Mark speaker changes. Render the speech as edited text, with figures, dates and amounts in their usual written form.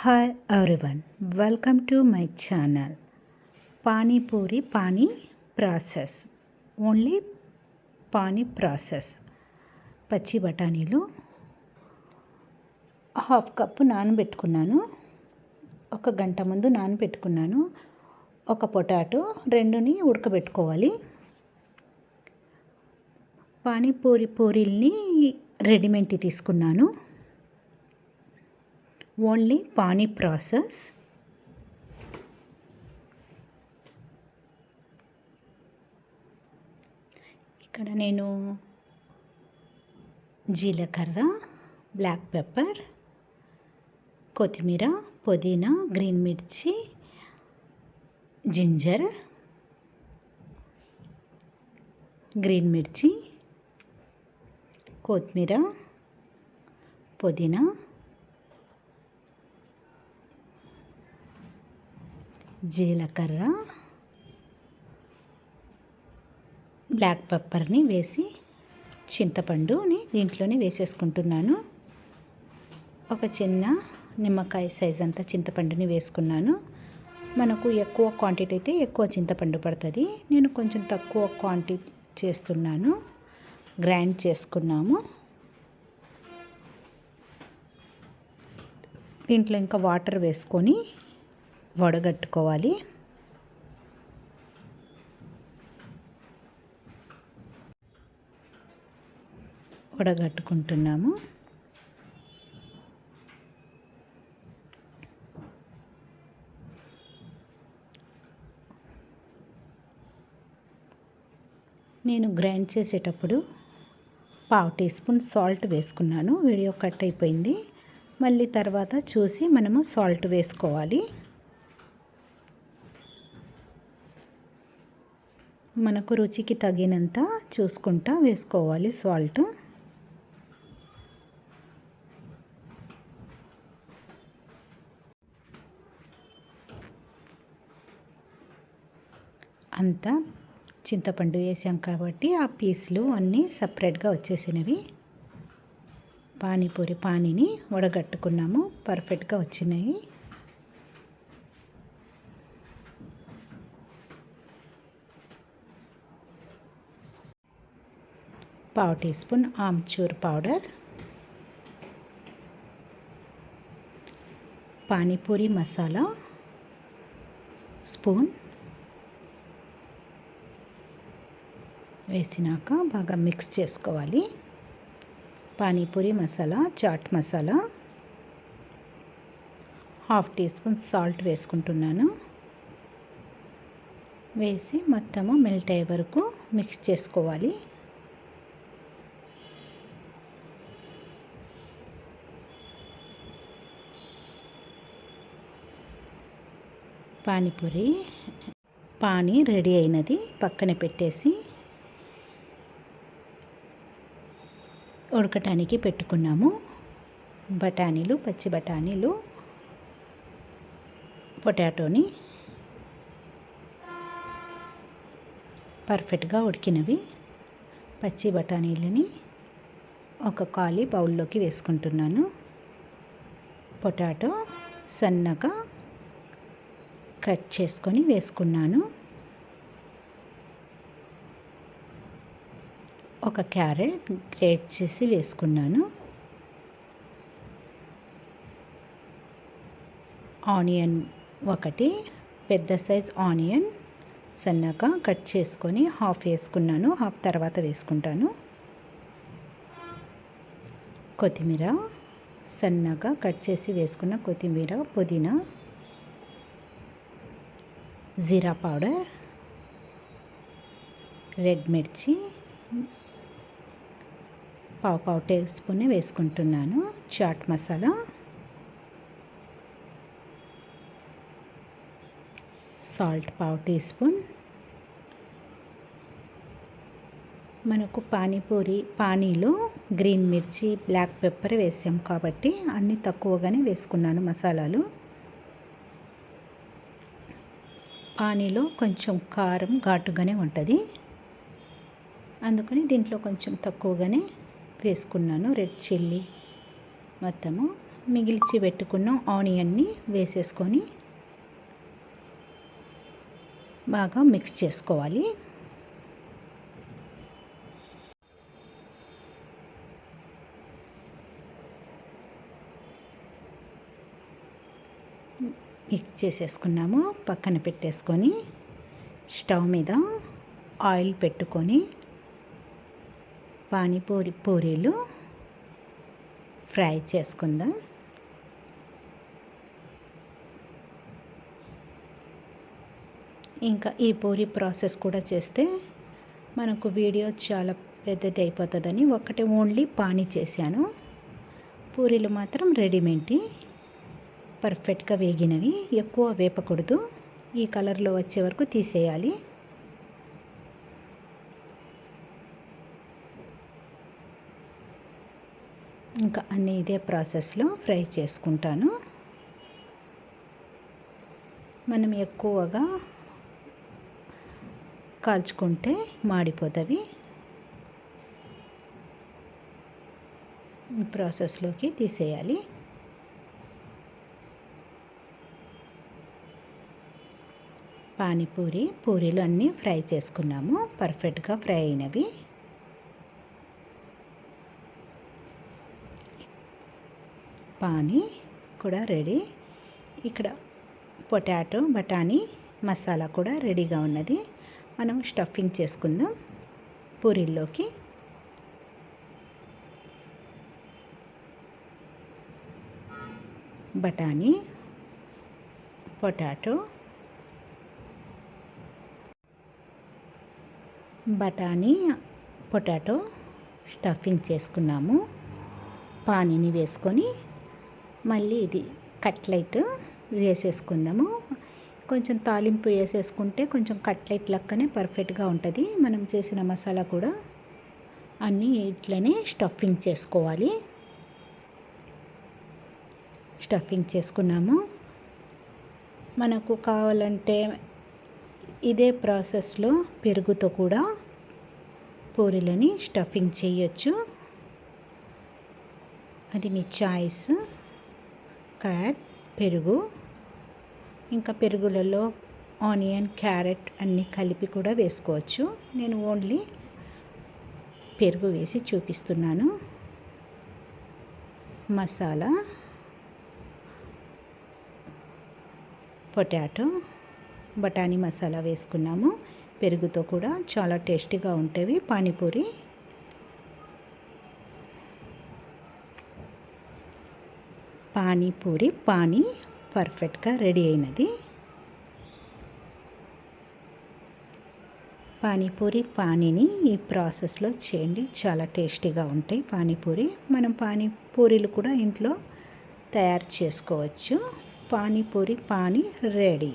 Speaker 1: Hi everyone, welcome to my channel. Panipuri process. Only process. పచ్చి బఠానీలు half cup నానబెట్టుకున్నాను. ఒక గంట ముందు నానబెట్టుకున్నాను. ఒక పొటాటో, రెండుని ఉడకబెట్టుకోవాలి. పూరీల్ని రెడీమేడ్ తీసుకున్నాను. Only process. ఇక్కడ నేను జీలకర్ర, బ్లాక్ పెప్పర్, కొత్తిమీర, పుదీనా, గ్రీన్ మిర్చి, జింజర్, గ్రీన్ మిర్చి, కొత్తిమీర, పుదీనా, జీలకర్ర, బ్లాక్ పెప్పర్ని వేసి చింతపండుని దీంట్లోనే వేసేసుకుంటున్నాను. ఒక చిన్న నిమ్మకాయ సైజ్ అంతా చింతపండుని వేసుకున్నాను. మనకు ఎక్కువ క్వాంటిటీ అయితే ఎక్కువ చింతపండు పడుతుంది. నేను కొంచెం తక్కువ క్వాంటిటీ చేస్తున్నాను. గ్రైండ్ చేసుకున్నాము. దీంట్లో ఇంకా వాటర్ వేసుకొని వడగట్టుకోవాలి. వడగట్టుకుంటున్నాము. నేను గ్రైండ్ చేసేటప్పుడు 1/2 టీ స్పూన్ సాల్ట్ వేసుకున్నాను. వీడియో కట్ అయిపోయింది. మళ్ళీ తర్వాత చూసి మనము సాల్ట్ వేసుకోవాలి. మనకు రుచికి తగినంత చూసుకుంటా వేసుకోవాలి సాల్ట్. అంతా చింతపండు వేసాం కాబట్టి ఆ పీసులు అన్నీ సపరేట్గా వచ్చేసినవి. పానీని వడగట్టుకున్నాము. పర్ఫెక్ట్గా వచ్చినాయి. పావు teaspoon amchur powder, panipuri masala spoon వేసినాక బాగా మిక్స్ చేసుకోవాలి. Panipuri masala, chaat masala, 1/2 teaspoon salt వేసుకుంటున్నాను. వేసి మొత్తము మెల్ట్ అయ్యే వరకు మిక్స్ చేసుకోవాలి. పానీ రెడీ అయినది. పక్కన పెట్టేసి ఉడకటానికి పెట్టుకున్నాము. బఠానీలు, పచ్చి బఠానీలు, పొటాటోని పర్ఫెక్ట్గా ఉడికినవి. పచ్చి బఠానీలని ఒక ఖాళీ బౌల్లోకి వేసుకుంటున్నాను. పొటాటో సన్నగా కట్ చేసుకొని వేసుకున్నాను. ఒక క్యారెట్ గ్రేట్ చేసి వేసుకున్నాను. ఆనియన్ ఒకటి పెద్ద సైజ్ ఆనియన్ సన్నగా కట్ చేసుకొని హాఫ్ వేసుకున్నాను. హాఫ్ తర్వాత వేసుకుంటాను. కొత్తిమీర సన్నగా కట్ చేసి వేసుకున్న కొత్తిమీర, పుదీనా, జీరా పౌడర్, రెడ్ మిర్చి పావు టీ స్పూన్ వేసుకుంటున్నాను. Chaat masala, salt 1/2 teaspoon. మనకు పానీలో గ్రీన్ మిర్చి, బ్లాక్ పెప్పర్ వేసాం కాబట్టి అన్నీ తక్కువగానే వేసుకున్నాను మసాలాలు. పానీలో కొంచెం కారం ఘాటుగానే ఉంటుంది. అందుకని దీంట్లో కొంచెం తక్కువగానే వేసుకున్నాను. రెడ్ చిల్లీ మొత్తము మిగిల్చి పెట్టుకున్న ఆనియన్ని వేసేసుకొని బాగా మిక్స్ చేసుకోవాలి. మిక్స్ చేసేసుకున్నాము. పక్కన పెట్టేసుకొని స్టవ్ మీద ఆయిల్ పెట్టుకొని పూరీలు ఫ్రై చేసుకుందాం. ఇంకా ఈ పూరి ప్రాసెస్ కూడా చేస్తే మనకు వీడియో చాలా పెద్దది అయిపోతుందని ఒకటి ఓన్లీ పానీ చేశాను. పూరీలు మాత్రం రెడీమేడ్ పర్ఫెక్ట్గా వేగినవి, ఎక్కువ వేపకూడదు. ఈ కలర్లో వచ్చే వరకు తీసేయాలి. ఇంకా అన్నీ ఇదే ప్రాసెస్లో ఫ్రై చేసుకుంటాను. మనం ఎక్కువగా కాల్చుకుంటే మాడిపోతవి. ఈ ప్రాసెస్లోకి తీసేయాలి. పూరీలు అన్నీ ఫ్రై చేసుకున్నాము. పర్ఫెక్ట్గా ఫ్రై అయినవి. పానీ కూడా రెడీ. ఇక్కడ బఠానీ మసాలా కూడా రెడీగా ఉన్నది. మనం స్టఫింగ్ చేసుకుందాం పూరీల్లోకి. బఠానీ, పొటాటో స్టఫింగ్ చేసుకున్నాము. పానీని వేసుకొని మళ్ళీ ఇది కట్లెట్ వేసేసుకుందాము. కొంచెం తాలింపు వేసేసుకుంటే కొంచెం కట్లెట్ లెక్కనే పర్ఫెక్ట్గా ఉంటుంది. మనం చేసిన మసాలా కూడా అన్నీ ఇట్లనే స్టఫింగ్ చేసుకోవాలి. స్టఫింగ్ చేసుకున్నాము. మనకు కావాలంటే ఇదే ప్రాసెస్లో పెరుగుతో కూడా పూరీలని స్టఫింగ్ చేయొచ్చు. అది మీ చాయిస్. పెరుగు, ఇంకా పెరుగులలో ఆనియన్, క్యారెట్ అన్నీ కలిపి కూడా వేసుకోవచ్చు. నేను ఓన్లీ పెరుగు వేసి చూపిస్తున్నాను. మసాలా, బఠానీ మసాలా వేసుకున్నాము. పెరుగుతో కూడా చాలా టేస్టీగా ఉంటాయి పానీపూరి. పానీ పర్ఫెక్ట్గా రెడీ అయినది. పానీని ఈ ప్రాసెస్లో చేయండి, చాలా టేస్టీగా ఉంటాయి పానీపూరి. మనం పానీపూరీలు కూడా ఇంట్లో తయారు చేసుకోవచ్చు. పానీ రెడీ.